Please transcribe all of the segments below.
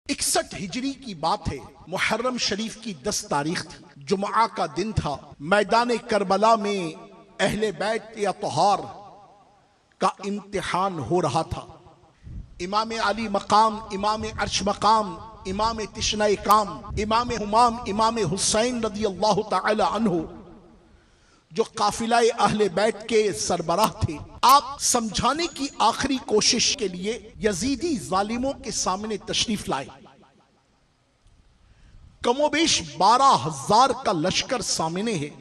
61 हिजरी की बात है। मुहर्रम शरीफ की 10 तारीख थी, जुमा का दिन था। मैदान करबला में अहले बैत या तोहार का इम्तिहान हो रहा था। इमाम अली मकाम, इमाम अर्श मकाम, इमाम तिश्ना काम, इमाम हुमाम, इमाम हुसैन रदी अल्लाह तआला अन्हु, जो काफिला अहले बैत के सरबराह थे, आप समझाने की आखिरी कोशिश के लिए यजीदी जालिमों के सामने तशरीफ लाए। कमोबेश 12,000 का लश्कर सामने है।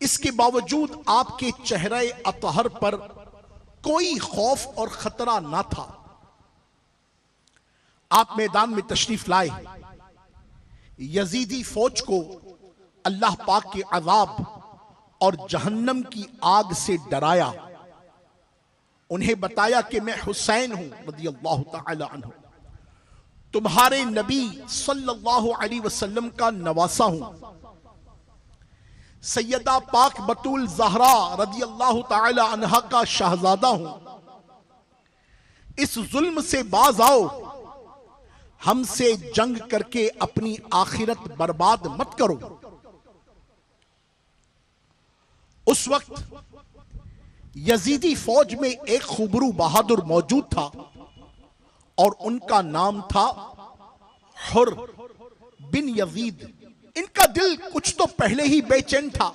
इसके बावजूद आपके चेहरे अतहर पर कोई खौफ और खतरा ना था। आप मैदान में तशरीफ लाए, यजीदी फौज को अल्लाह पाक के अजाब और जहन्नम की आग से डराया। उन्हें बताया कि मैं हुसैन हूं रज़ी अल्लाह तआला अन्हु, तुम्हारे नबी सल्लल्लाहु अलैहि वसल्लम का नवासा हूं, सैयदा पाक बतूल ज़हरा रज़ी अल्लाह तआला अन्हा का शहजादा हूं। इस जुल्म से बाज आओ, हमसे जंग करके अपनी आखिरत बर्बाद मत करो। उस वक्त यजीदी फौज में एक खुबरू बहादुर मौजूद था और उनका नाम था हुर बिन यजीद। इनका दिल कुछ तो पहले ही बेचैन था।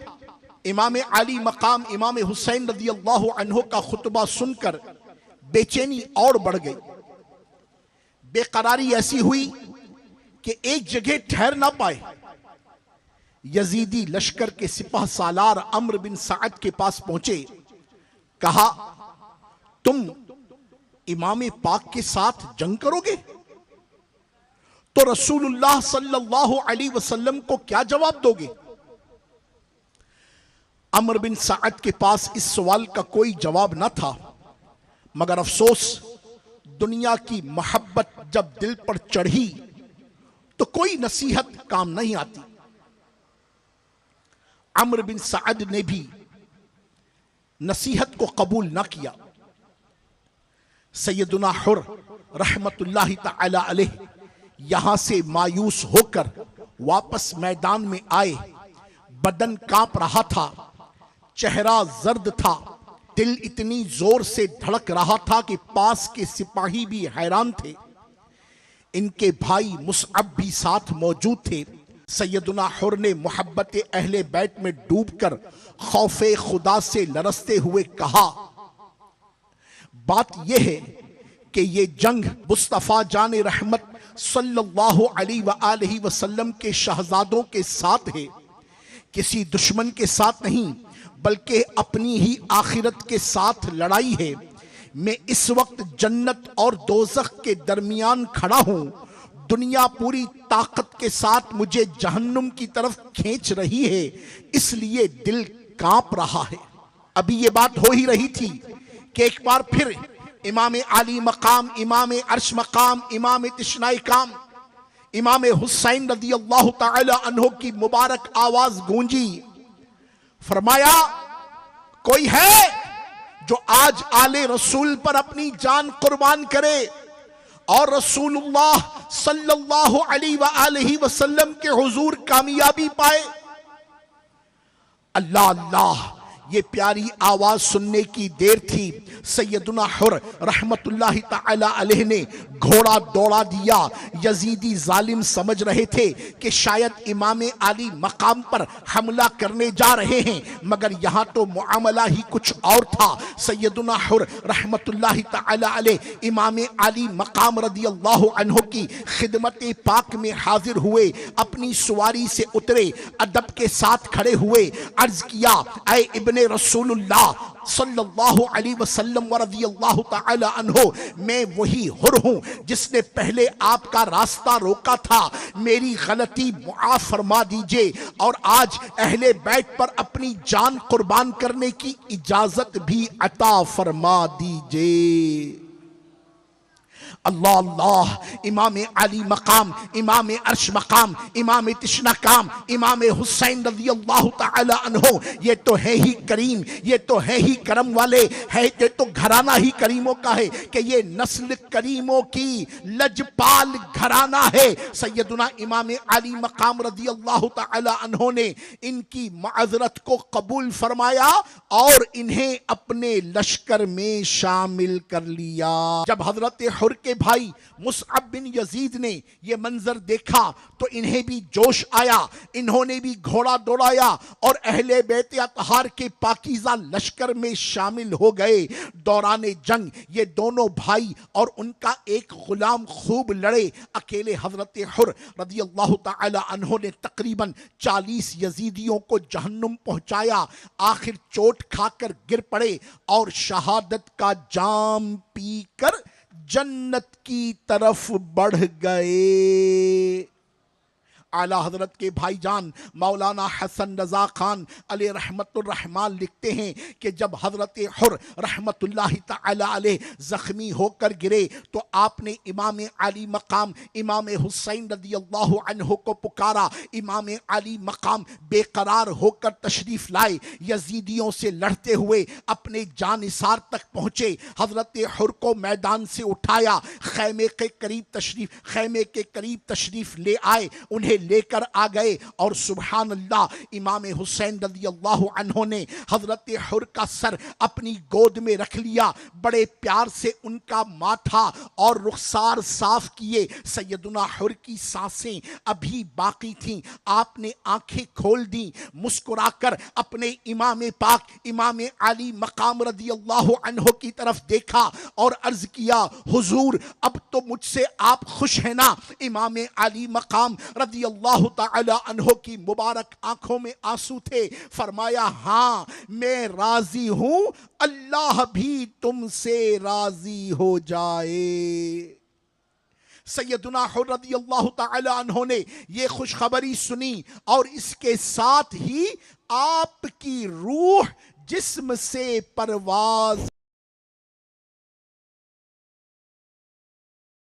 इमाम अली मकाम, इमाम हुसैन रज़ी अल्लाह अन्हु का खुतबा सुनकर बेचैनी और बढ़ गई। बेकरारी ऐसी हुई कि एक जगह ठहर ना पाए। यजीदी लश्कर के सिपाह सालार अम्र बिन साद के पास पहुंचे। कहा, तुम इमाम पाक के साथ जंग करोगे? तो रसूलुल्लाह सल्लल्लाहु अलैहि वसल्लम को क्या जवाब दोगे? अम्र बिन साद के पास इस सवाल का कोई जवाब न था, मगर अफसोस, दुनिया की मोहब्बत जब दिल पर चढ़ी तो कोई नसीहत काम नहीं आती। अम्र बिन साद ने भी नसीहत को कबूल न किया। सैयदुना हुर रहमतुल्लाहि तआला अलैह यहां से मायूस होकर वापस मैदान में आए। बदन कांप रहा था, चेहरा जर्द था, दिल इतनी जोर से धड़क रहा था कि पास के सिपाही भी हैरान थे। इनके भाई मुसअब भी साथ मौजूद थे। सैयदुना हुर ने मोहब्बत अहले बैत में डूबकर खौफे खुदा से लरसते हुए कहा, बात यह है कि ये जंग मुस्तफा जान रहमत सल्लल्लाहु अलैहि वसल्लम के शहजादों के साथ है, किसी दुश्मन के साथ नहीं, बल्कि अपनी ही आखिरत के साथ लड़ाई है। मैं इस वक्त जन्नत और दोज़ख के दरमियान खड़ा हूं। दुनिया पूरी ताकत के साथ मुझे जहन्नुम की तरफ खींच रही है, इसलिए दिल कांप रहा है। अभी ये बात हो ही रही थी कि एक बार फिर इमाम अली मकाम, इमाम अर्श मकाम, इमाम तिश्ना काम, इमाम हुसैन रज़ी अल्लाह तआला अन्हु की मुबारक आवाज गूंजी। फरमाया, कोई है जो आज आले रसूल पर अपनी जान कुर्बान करे और रसूलुल्लाह सल्लल्लाहु अलैहि वसल्लम के हुजूर कामयाबी पाए? अल्लाह अल्लाह, ये प्यारी आवाज सुनने की देर थी। सैयदुना हुर रहमतुल्लाहि तआला अलैह ने घोड़ा दौड़ा दिया। यजीदी जालिम समझ रहे थे कि शायद इमाम अली मकाम पर हमला करने जा रहे हैं, मगर यहां तो मुआमला ही कुछ और था। सैयदुना हुर रहमतुल्लाहि तआला अलैह इमाम अली मकाम रज़ी अल्लाह अन्हु की खिदमत पाक में हाजिर हुए, अपनी सवारी से उतरे, अदब के साथ खड़े हुए, अर्ज किया, ऐ इब्ने रसूलुल्लाह सल्लल्लाहु अलैहि वसल्लम व रज़ियल्लाहु तआला अन्हु, मैं वही हुर हूं जिसने पहले आपका रास्ता रोका था। मेरी गलती मुआफ फरमा दीजिए और आज अहले बैत पर अपनी जान कुर्बान करने की इजाजत भी अता फरमा दीजिए। अल्लाह अल्लाह, इमाम अली मकाम, इमाम अर्श मकाम, इमाम तिश्ना काम, इमाम हुसैन रज़ी अल्लाह तआला अन्हो, ये तो है ही करीम, ये तो है ही करम वाले, है ये तो घराना ही करीमों का है कि ये नस्ल करीमों की लजपाल घराना है। सैयदुना इमाम अली मकाम रज़ी अल्लाह तआला अन्हो ने इनकी माज़रत को कबूल फरमाया और इन्हें अपने लश्कर में शामिल कर लिया। जब हजरत हुर के भाई मुसअब बिन यजीद ने यह मंजर देखा तो इन्हें भी जोश आया, इन्होंने भी घोड़ा दौड़ाया और अहले बैत अतहार के पाकीज़ा लश्कर में शामिल हो गए। दौरान जंग ये दोनों भाई और उनका एक गुलाम खूब लड़े। अकेले हजरत हुर रज़ी अल्लाह तआला अन्हो ने तकरीबन 40 यजीदियों को जहन्नुम पहुंचाया। आखिर चोट खाकर गिर पड़े और शहादत का जाम पीकर जन्नत की तरफ बढ़ गए। आला हजरत के भाईजान मौलाना हसन रजा खान अली रहमतुर रहमान लिखते हैं कि जब हजरत हुर रहमतुल्लाहि तआला अलैह जख्मी होकर गिरे तो आपने इमाम अली मकाम इमाम हुसैन रज़ी अल्लाह अन्हु को पुकारा। इमाम अली मकाम बेकरार होकर तशरीफ लाए, यजीदियों से लड़ते हुए अपने जानिसार तक पहुँचे। हजरत हुर को मैदान से उठाया, खैमे के करीब तशरीफ ले आए, उन्हें लेकर आ गए और सुभान अल्लाह, इमाम हुसैन रज़ी अल्लाह अन्हो ने हजरत हुर का सर अपनी गोद में रख लिया, बड़े प्यार से उनका माथा और रुखसार साफ किए। सैयदुना हुर की सांसें अभी बाकी थीं, आपने आंखें खोल दी, मुस्कुराकर अपने इमाम पाक इमाम अली मकाम रज़ी अल्लाह अन्हो की तरफ देखा और अर्ज किया, हुजूर अब तो मुझसे आप खुश हैं ना? इमाम अली मकाम रज़ी अल्लाह तआला अन्हो की मुबारक आंखों में आंसू थे। फरमाया, हाँ मैं राजी हूं, अल्लाह भी तुमसे राजी हो जाए। सैयदुना हुर रज़ी अल्लाह तआला अन्हो ने ये खुशखबरी सुनी और इसके साथ ही आपकी रूह जिस्म से परवाज